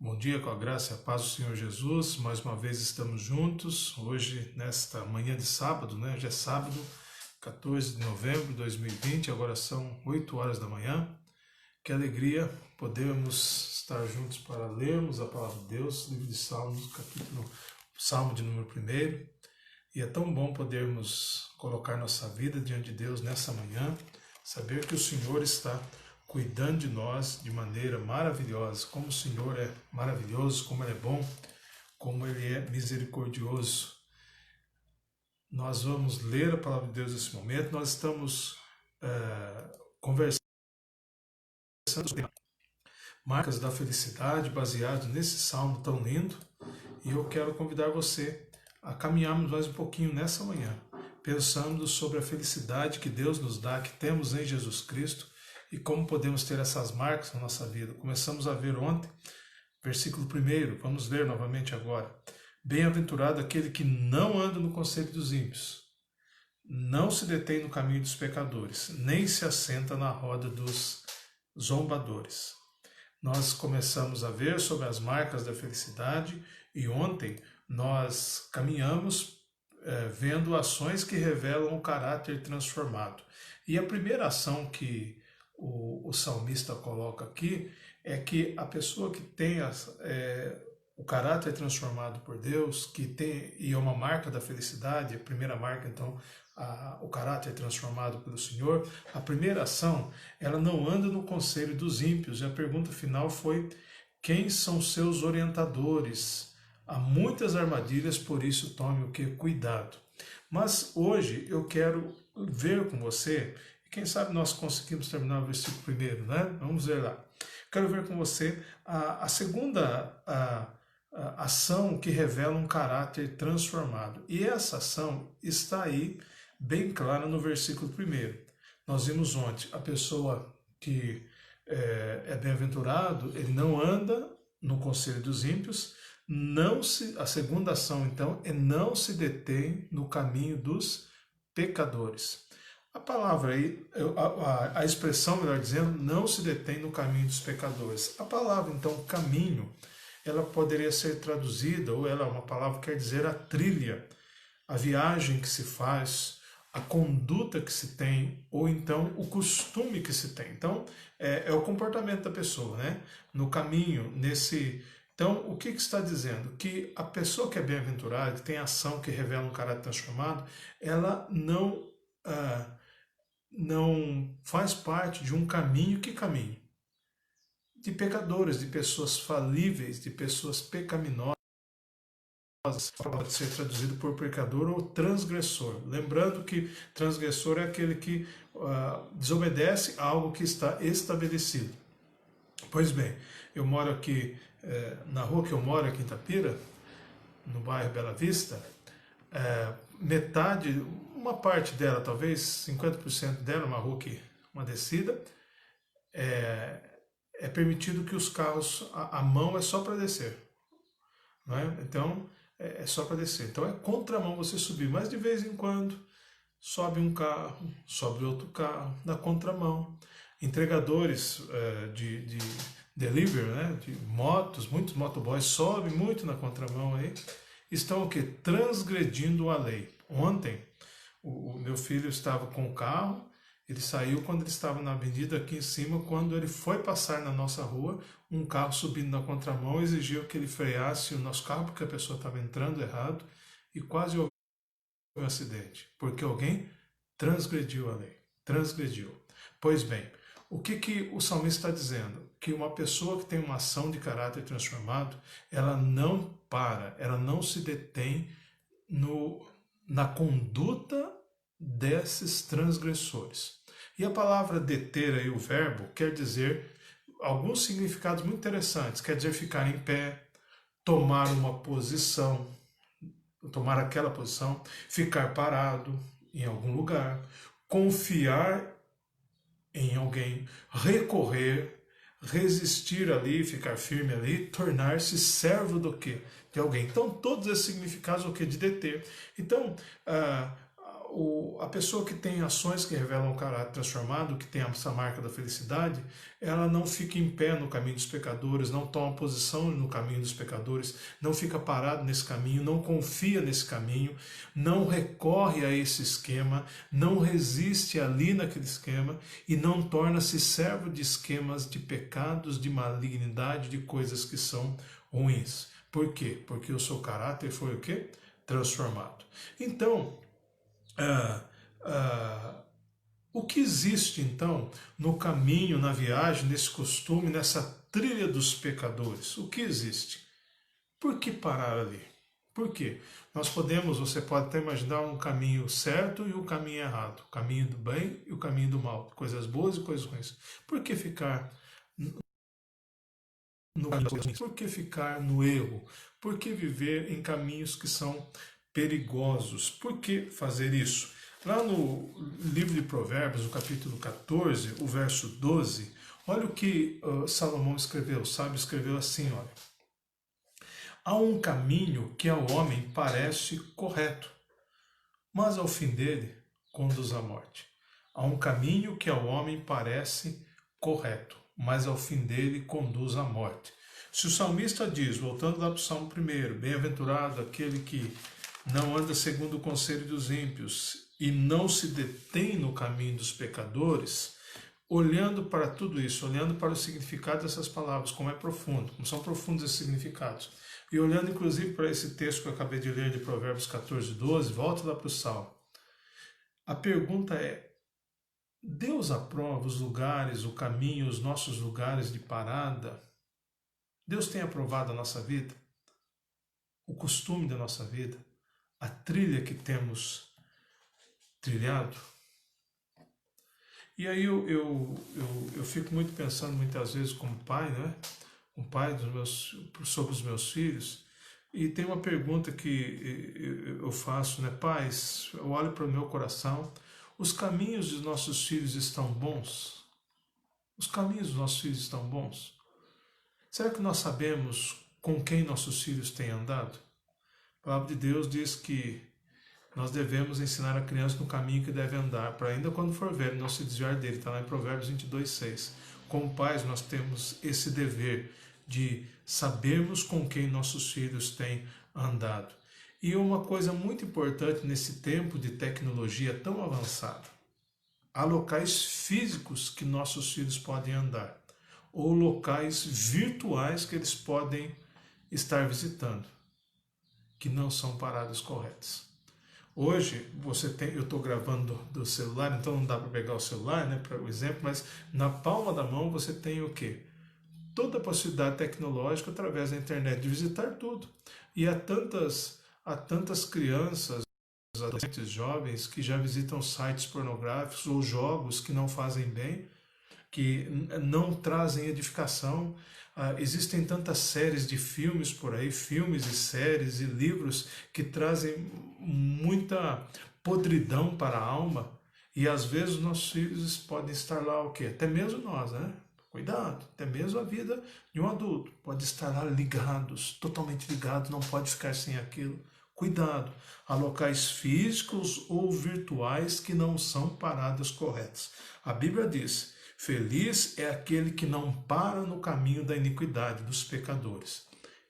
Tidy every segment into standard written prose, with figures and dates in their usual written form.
Bom dia, com a graça e a paz do Senhor Jesus. Mais uma vez estamos juntos, hoje nesta manhã de sábado, né? Hoje é sábado, 14 de novembro de 2020, agora são 8 horas da manhã. Que alegria podermos estar juntos para lermos a palavra de Deus, livro de Salmos, Salmo de número 1. E é tão bom podermos colocar nossa vida diante de Deus nessa manhã, saber que o Senhor está cuidando de nós de maneira maravilhosa, como o Senhor é maravilhoso, como Ele é bom, como Ele é misericordioso. Nós vamos ler a palavra de Deus nesse momento, nós estamos conversando sobre marcas da felicidade, baseado nesse salmo tão lindo, e eu quero convidar você a caminharmos mais um pouquinho nessa manhã, pensando sobre a felicidade que Deus nos dá, que temos em Jesus Cristo, e como podemos ter essas marcas na nossa vida. Começamos a ver ontem, versículo 1, vamos ler novamente agora. Bem-aventurado aquele que não anda no conselho dos ímpios, não se detém no caminho dos pecadores, nem se assenta na roda dos zombadores. Nós começamos a ver sobre as marcas da felicidade e ontem nós caminhamos vendo ações que revelam o caráter transformado. E a primeira ação que o salmista coloca aqui é que a pessoa que tem o caráter transformado por Deus, que tem, e é uma marca da felicidade, a primeira marca então, o caráter transformado pelo Senhor, a primeira ação, ela não anda no conselho dos ímpios, e a pergunta final foi: quem são seus orientadores? Há muitas armadilhas, por isso tome o que? Cuidado. Mas hoje eu quero ver com você, e quem sabe nós conseguimos terminar o versículo 1, né? Vamos ver lá. Quero ver com você a segunda ação que revela um caráter transformado. E essa ação está aí bem clara no versículo 1. Nós vimos ontem, a pessoa que é bem-aventurado, ele não anda no conselho dos ímpios, a segunda ação, então, é não se detém no caminho dos pecadores. A palavra aí, a expressão, melhor dizendo, não se detém no caminho dos pecadores. A palavra, então, caminho, ela poderia ser traduzida, ou ela é uma palavra que quer dizer a trilha, a viagem que se faz, a conduta que se tem, ou então o costume que se tem. Então, é o comportamento da pessoa, né? No caminho, Então, o que está dizendo? Que a pessoa que é bem-aventurada, que tem ação que revela um caráter transformado, ela não faz parte de um caminho. Que caminho? De pecadores, de pessoas falíveis, de pessoas pecaminosas. Pode ser traduzido por pecador ou transgressor. Lembrando que transgressor é aquele que desobedece a algo que está estabelecido. Pois bem, eu moro aqui, na rua que eu moro, aqui em Itapira, no bairro Bela Vista, uma parte dela, talvez 50% dela, uma descida, é permitido que os carros, a mão é só para descer, não é? Então, é só para descer. Então é contramão você subir, mas de vez em quando sobe um carro, sobe outro carro, na contramão. Entregadores de delivery, né, de motos, muitos motoboys sobem muito na contramão aí, estão o quê? Transgredindo a lei. Ontem, o meu filho estava com o carro, ele saiu quando ele estava na avenida aqui em cima, quando ele foi passar na nossa rua, um carro subindo na contramão exigiu que ele freasse o nosso carro, porque a pessoa estava entrando errado, e quase houve um acidente, porque alguém transgrediu a lei. Transgrediu. Pois bem, o que o salmista está dizendo? Que uma pessoa que tem uma ação de caráter transformado, ela não para, ela não se detém na conduta desses transgressores. E a palavra deter aí, o verbo, quer dizer alguns significados muito interessantes. Quer dizer ficar em pé, tomar uma posição, tomar aquela posição, ficar parado em algum lugar, confiar em alguém, recorrer, resistir ali, ficar firme ali, tornar-se servo do quê? De alguém. Então, todos esses significados o quê? De deter. Então, a pessoa que tem ações que revelam o caráter transformado, que tem essa marca da felicidade, ela não fica em pé no caminho dos pecadores, não toma posição no caminho dos pecadores, não fica parado nesse caminho, não confia nesse caminho, não recorre a esse esquema, não resiste ali naquele esquema e não torna-se servo de esquemas de pecados, de malignidade, de coisas que são ruins. Por quê? Porque o seu caráter foi o quê? Transformado. Então, o que existe então no caminho, na viagem, nesse costume, nessa trilha dos pecadores? O que existe? Por que parar ali? Por quê? Você pode até imaginar um caminho certo e um caminho errado, o caminho do bem e o caminho do mal, coisas boas e coisas ruins. Por que ficar por que ficar no erro? Por que viver em caminhos que são perigosos? Por que fazer isso? Lá no livro de Provérbios, no capítulo 14, o verso 12, olha o que Salomão escreveu. O sábio escreveu assim, olha. Há um caminho que ao homem parece correto, mas ao fim dele conduz à morte. Há um caminho que ao homem parece correto, mas ao fim dele conduz à morte. Se o salmista diz, voltando lá para o Salmo 1, bem-aventurado aquele que não anda segundo o conselho dos ímpios e não se detém no caminho dos pecadores, olhando para tudo isso, olhando para o significado dessas palavras, como é profundo, como são profundos esses significados, e olhando inclusive para esse texto que eu acabei de ler de Provérbios 14, 12, volta lá para o Salmo. A pergunta é, Deus aprova os lugares, o caminho, os nossos lugares de parada? Deus tem aprovado a nossa vida? O costume da nossa vida? A trilha que temos trilhado? E aí eu fico muito pensando muitas vezes como pai, né? Um pai sobre os meus filhos, e tem uma pergunta que eu faço, né? Pais, eu olho para o meu coração, os caminhos dos nossos filhos estão bons? Os caminhos dos nossos filhos estão bons? Será que nós sabemos com quem nossos filhos têm andado? A palavra de Deus diz que nós devemos ensinar a criança no caminho que deve andar, para ainda quando for velho não se desviar dele. Está lá em Provérbios 22, 6. Como pais, nós temos esse dever de sabermos com quem nossos filhos têm andado. E uma coisa muito importante nesse tempo de tecnologia tão avançada, há locais físicos que nossos filhos podem andar, ou locais virtuais que eles podem estar visitando, que não são paradas corretas. Hoje, eu estou gravando do celular, então não dá para pegar o celular, né, para o exemplo, mas na palma da mão você tem o quê? Toda a possibilidade tecnológica através da internet de visitar tudo. E há tantas crianças, adolescentes, jovens que já visitam sites pornográficos ou jogos que não fazem bem, que não trazem edificação. Existem tantas séries de filmes por aí, filmes e séries e livros que trazem muita podridão para a alma, e às vezes nossos filhos podem estar lá o quê? Até mesmo nós, né? Cuidado, até mesmo a vida de um adulto pode estar lá ligados, totalmente ligados, não pode ficar sem aquilo. Cuidado, há locais físicos ou virtuais que não são paradas corretas. A Bíblia diz, feliz é aquele que não para no caminho da iniquidade dos pecadores.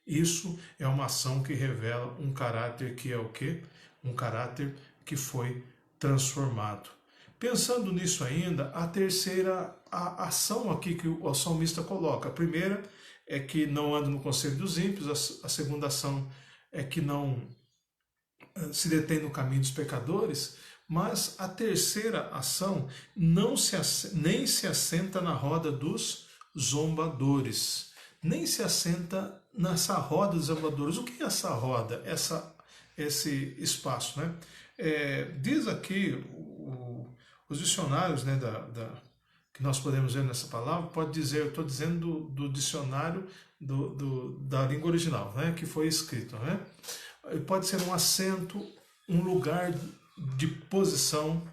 Isso é uma ação que revela um caráter que é o quê? Um caráter que foi transformado. Pensando nisso ainda, a terceira ação aqui que o salmista coloca. A primeira é que não anda no conselho dos ímpios, a segunda ação é que não se detém no caminho dos pecadores, mas a terceira ação nem se assenta na roda dos zombadores, nem se assenta nessa roda dos zombadores. O que é essa roda, esse espaço, né? Diz aqui os dicionários, né, que nós podemos ver nessa palavra, pode dizer, eu estou dizendo do dicionário da língua original, né, que foi escrito, né? Pode ser um assento, um lugar de posição,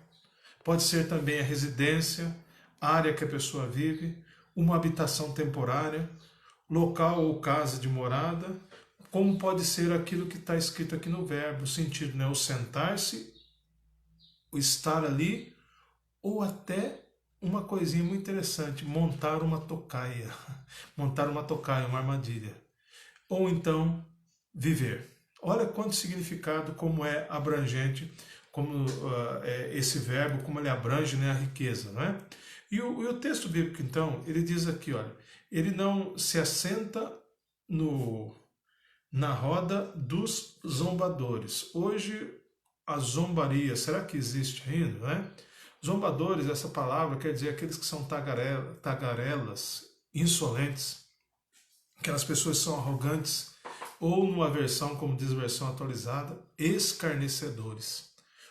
pode ser também a residência, a área que a pessoa vive, uma habitação temporária, local ou casa de morada, como pode ser aquilo que está escrito aqui no verbo, o sentido, né, o sentar-se o estar ali, ou até uma coisinha muito interessante, montar uma tocaia, uma armadilha. Ou então, viver. Olha quanto significado, como é abrangente, como esse verbo, como ele abrange, né, a riqueza, não é? E o texto bíblico, então, ele diz aqui, olha, ele não se assenta na roda dos zombadores. Hoje, a zombaria, será que existe ainda, não é? Zombadores, essa palavra quer dizer aqueles que são tagarelas, insolentes, aquelas pessoas que são arrogantes, ou numa versão, como diz a versão atualizada, escarnecedores.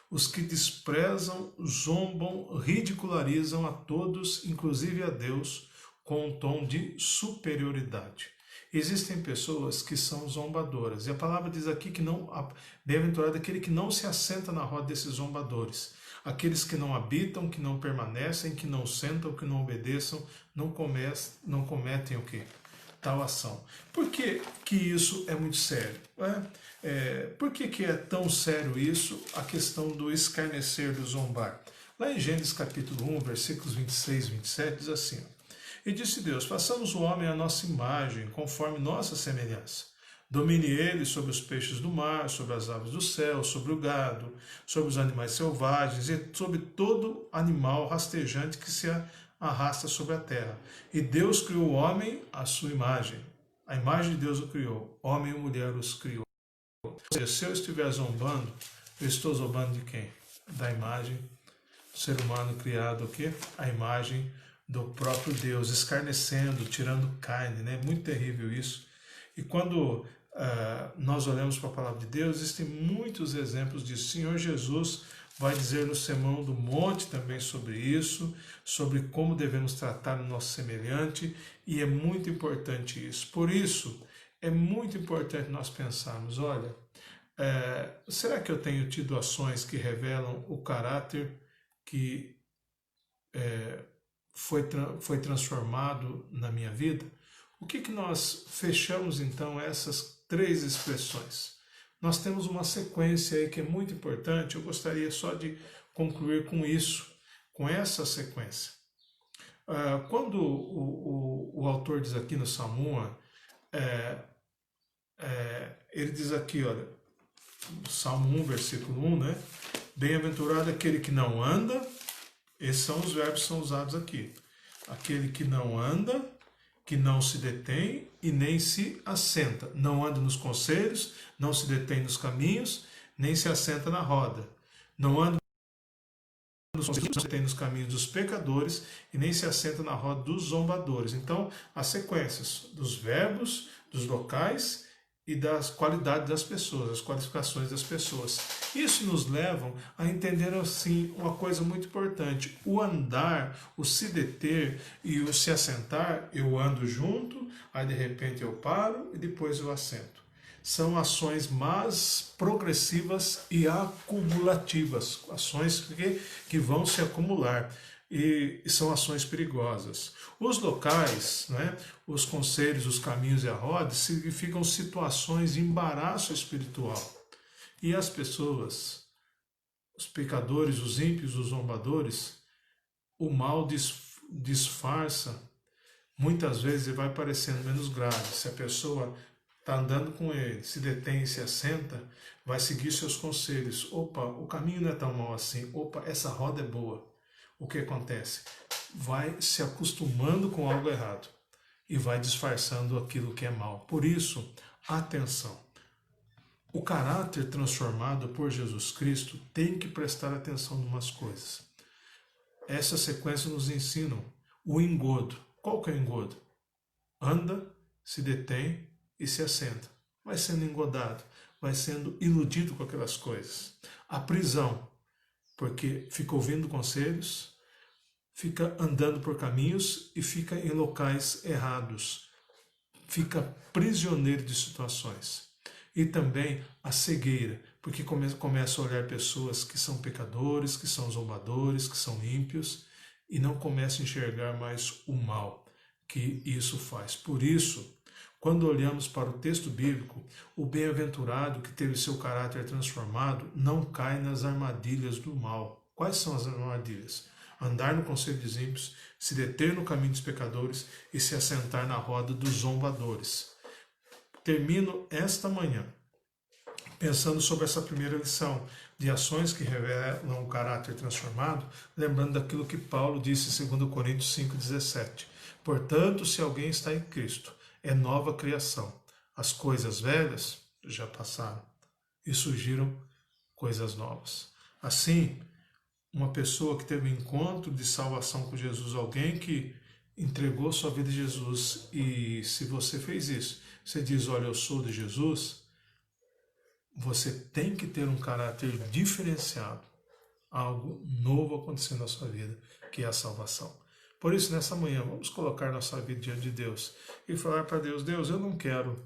Os que desprezam, zombam, ridicularizam a todos, inclusive a Deus, com um tom de superioridade. Existem pessoas que são zombadoras, e a palavra diz aqui que não, bem-aventurado aquele que não se assenta na roda desses zombadores, aqueles que não habitam, que não permanecem, que não sentam, que não obedeçam, não cometem o quê? Tal ação. Por que isso é muito sério? Por que é tão sério isso, a questão do escarnecer, do zombar? Lá em Gênesis capítulo 1, versículos 26 e 27, diz assim: E disse Deus, façamos o homem à nossa imagem, conforme nossa semelhança. Domine ele sobre os peixes do mar, sobre as aves do céu, sobre o gado, sobre os animais selvagens e sobre todo animal rastejante que se arrasta sobre a terra. E Deus criou o homem à sua imagem. A imagem de Deus o criou. Homem e mulher os criou. Ou seja, se eu estiver zombando, eu estou zombando de quem? Da imagem do ser humano criado, o quê? A imagem do próprio Deus, escarnecendo, tirando carne, né? Muito terrível isso. E quando nós olhamos para a palavra de Deus, existem muitos exemplos disso. O Senhor Jesus vai dizer no Sermão do Monte também sobre isso, sobre como devemos tratar o nosso semelhante, e é muito importante isso. Por isso, é muito importante nós pensarmos, olha, será que eu tenho tido ações que revelam o caráter que foi transformado na minha vida? O que nós fechamos então essas três expressões? Nós temos uma sequência aí que é muito importante, eu gostaria só de concluir com isso, com essa sequência. Quando o autor diz aqui no Salmo 1, ele diz aqui, olha, Salmo 1, versículo 1, né? Bem-aventurado aquele que não anda, esses são os verbos que são usados aqui. Aquele que não anda, que não se detém e nem se assenta. Não anda nos conselhos, não se detém nos caminhos, nem se assenta na roda. Não anda nos conselhos, não se detém nos caminhos dos pecadores e nem se assenta na roda dos zombadores. Então, as sequências dos verbos, dos locais e das qualidades das pessoas, as qualificações das pessoas. Isso nos leva a entender assim uma coisa muito importante. O andar, o se deter e o se assentar, eu ando junto, aí de repente eu paro e depois eu assento. São ações mais progressivas e acumulativas, ações que vão se acumular. E são ações perigosas. Os locais, né, os conselhos, os caminhos e a roda significam situações de embaraço espiritual. E as pessoas, os pecadores, os ímpios, os zombadores, o mal disfarça, muitas vezes ele vai parecendo menos grave. Se a pessoa está andando com ele, se detém, se assenta, vai seguir seus conselhos. Opa, o caminho não é tão mal assim. Opa, essa roda é boa. O que acontece? Vai se acostumando com algo errado e vai disfarçando aquilo que é mal. Por isso, atenção. O caráter transformado por Jesus Cristo tem que prestar atenção em umas coisas. Essa sequência nos ensina o engodo. Qual que é o engodo? Anda, se detém e se assenta. Vai sendo engodado, vai sendo iludido com aquelas coisas. A prisão, porque fica ouvindo conselhos, fica andando por caminhos e fica em locais errados. Fica prisioneiro de situações. E também a cegueira, porque começa a olhar pessoas que são pecadores, que são zombadores, que são ímpios, e não começa a enxergar mais o mal que isso faz. Por isso, quando olhamos para o texto bíblico, o bem-aventurado que teve seu caráter transformado não cai nas armadilhas do mal. Quais são as armadilhas? Andar no conselho dos ímpios, se deter no caminho dos pecadores e se assentar na roda dos zombadores. Termino esta manhã pensando sobre essa primeira lição de ações que revelam o caráter transformado, lembrando daquilo que Paulo disse em 2 Coríntios 5,17. Portanto, se alguém está em Cristo, é nova criação. As coisas velhas já passaram e surgiram coisas novas. Assim, uma pessoa que teve um encontro de salvação com Jesus, alguém que entregou sua vida a Jesus, e se você fez isso, você diz, olha, eu sou de Jesus, você tem que ter um caráter diferenciado, algo novo acontecendo na sua vida, que é a salvação. Por isso, nessa manhã, vamos colocar nossa vida diante de Deus e falar para Deus, Deus, eu não quero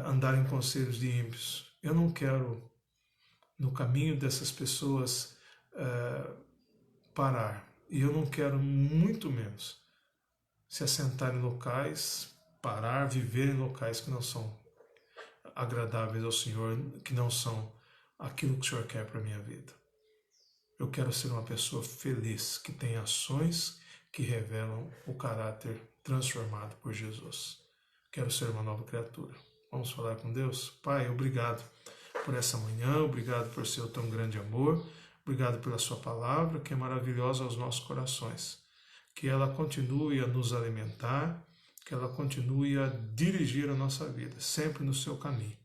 andar em conselhos de ímpios, eu não quero, no caminho dessas pessoas, parar, e eu não quero muito menos se assentar em locais, parar, viver em locais que não são agradáveis ao Senhor, que não são aquilo que o Senhor quer para a minha vida. Eu quero ser uma pessoa feliz, que tem ações que revelam o caráter transformado por Jesus. Quero ser uma nova criatura. Vamos falar com Deus? Pai, obrigado por essa manhã, obrigado por seu tão grande amor, obrigado pela sua palavra, que é maravilhosa aos nossos corações. Que ela continue a nos alimentar, que ela continue a dirigir a nossa vida, sempre no seu caminho.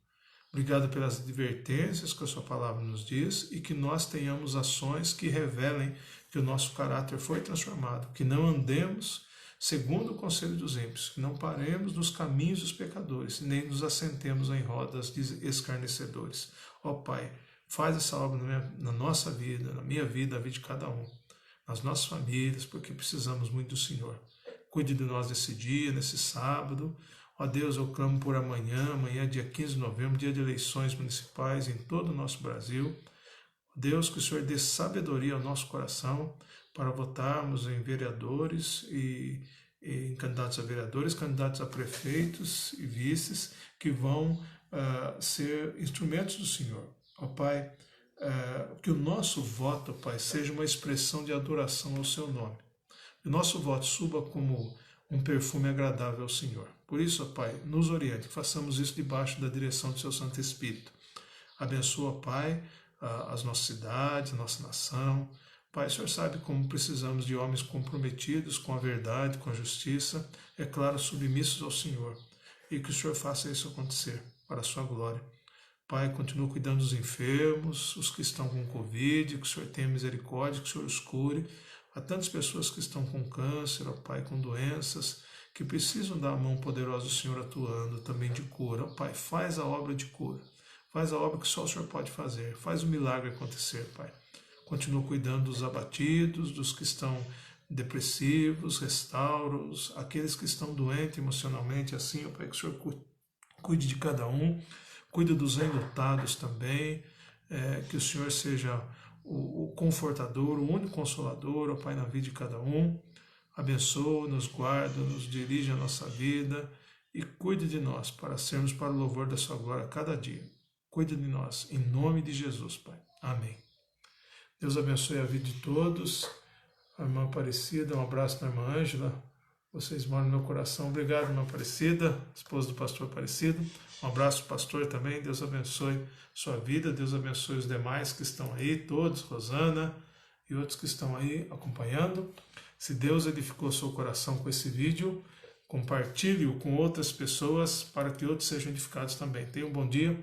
Obrigado pelas advertências que a sua palavra nos diz e que nós tenhamos ações que revelem que o nosso caráter foi transformado, que não andemos segundo o conselho dos ímpios, que não paremos nos caminhos dos pecadores, nem nos assentemos em rodas de escarnecedores. Ó Pai, faz essa obra na nossa vida, na minha vida, na vida de cada um, nas nossas famílias, porque precisamos muito do Senhor. Cuide de nós nesse dia, nesse sábado. Ó Deus, eu clamo por amanhã, dia 15 de novembro, dia de eleições municipais em todo o nosso Brasil. Deus, que o Senhor dê sabedoria ao nosso coração para votarmos em vereadores e em candidatos a vereadores, candidatos a prefeitos e vices, que vão ser instrumentos do Senhor. Ó Pai, que o nosso voto, Pai, seja uma expressão de adoração ao Seu nome. Que o nosso voto suba como um perfume agradável ao Senhor. Por isso, ó Pai, nos oriente, façamos isso debaixo da direção do Seu Santo Espírito. Abençoa, Pai, as nossas cidades, a nossa nação. Pai, o Senhor sabe como precisamos de homens comprometidos com a verdade, com a justiça, é claro, submissos ao Senhor. E que o Senhor faça isso acontecer, para a sua glória. Pai, continua cuidando dos enfermos, os que estão com Covid, que o Senhor tenha misericórdia, que o Senhor os cure. Há tantas pessoas que estão com câncer, ó Pai, com doenças, que precisam da mão poderosa do Senhor atuando também de cura. Ó Pai, faz a obra de cura. Faz a obra que só o Senhor pode fazer. Faz o milagre acontecer, Pai. Continua cuidando dos abatidos, dos que estão depressivos, restaura-os, aqueles que estão doentes emocionalmente, assim, ó Pai, que o Senhor cuide de cada um. Cuide dos enlutados também, que o Senhor seja o confortador, o único consolador, ó Pai, na vida de cada um. Abençoa, nos guarda, nos dirige a nossa vida e cuide de nós para sermos para o louvor da sua glória cada dia. Cuide de nós, em nome de Jesus, Pai. Amém. Deus abençoe a vida de todos. A irmã Aparecida, um abraço da irmã Ângela. Vocês moram no meu coração. Obrigado, irmã Aparecida, esposa do pastor Aparecido. Um abraço, pastor, também. Deus abençoe sua vida. Deus abençoe os demais que estão aí, todos, Rosana e outros que estão aí acompanhando. Se Deus edificou seu coração com esse vídeo, compartilhe-o com outras pessoas para que outros sejam edificados também. Tenha um bom dia.